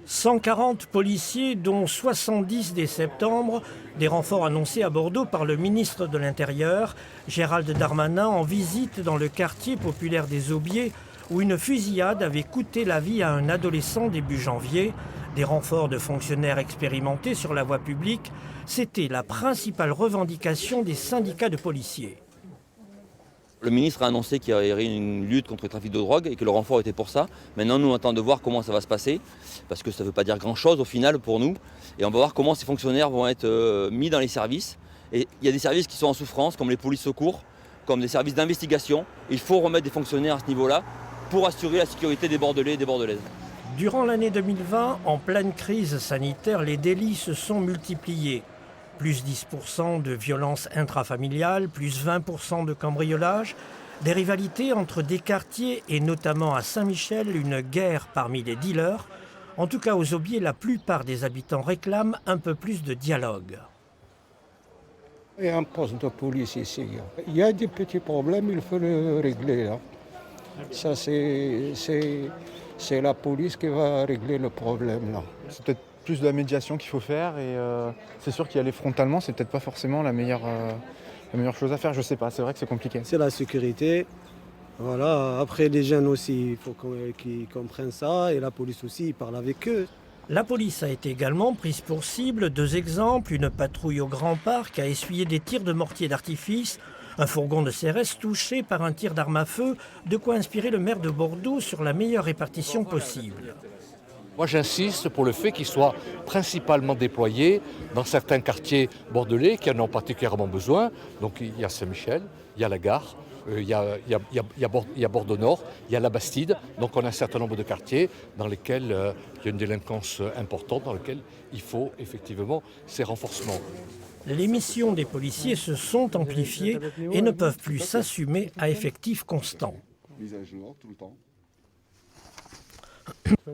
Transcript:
140 policiers, dont 70 dès septembre, des renforts annoncés à Bordeaux par le ministre de l'Intérieur, Gérald Darmanin, en visite dans le quartier populaire des Aubiers, où une fusillade avait coûté la vie à un adolescent début janvier. Des renforts de fonctionnaires expérimentés sur la voie publique, c'était la principale revendication des syndicats de policiers. Le ministre a annoncé qu'il y aurait une lutte contre le trafic de drogue et que le renfort était pour ça. Maintenant, nous, on attend de voir comment ça va se passer, parce que ça ne veut pas dire grand-chose au final pour nous. Et on va voir comment ces fonctionnaires vont être mis dans les services. Et il y a des services qui sont en souffrance, comme les polices secours, comme des services d'investigation. Il faut remettre des fonctionnaires à ce niveau-là pour assurer la sécurité des Bordelais et des Bordelaises. Durant l'année 2020, en pleine crise sanitaire, les délits se sont multipliés. Plus 10% de violences intrafamiliales, plus 20% de cambriolages, des rivalités entre des quartiers et notamment à Saint-Michel, une guerre parmi les dealers. En tout cas, aux Aubiers, la plupart des habitants réclament un peu plus de dialogue. Il y a un poste de police ici. Il y a des petits problèmes, il faut le régler là. Ça, c'est la police qui va régler le problème là. C'est peut-être plus de la médiation qu'il faut faire et c'est sûr qu'y aller frontalement, c'est peut-être pas forcément la meilleure chose à faire. Je sais pas, c'est vrai que c'est compliqué. C'est la sécurité. Voilà. Après, les jeunes aussi, il faut qu'ils comprennent ça et la police aussi, ils parlent avec eux. La police a été également prise pour cible. 2 exemples, une patrouille au Grand Parc a essuyé des tirs de mortier d'artifice, un fourgon de CRS touché par un tir d'arme à feu, de quoi inspirer le maire de Bordeaux sur la meilleure répartition possible. Moi j'insiste pour le fait qu'il soit principalement déployé dans certains quartiers bordelais qui en ont particulièrement besoin. Donc il y a Saint-Michel, il y a la gare, il y a Bordeaux-Nord, il y a la Bastide. Donc on a un certain nombre de quartiers dans lesquels il y a une délinquance importante, dans lesquels il faut effectivement ces renforcements. Les missions des policiers se sont amplifiées et ne peuvent plus s'assumer à effectif constant.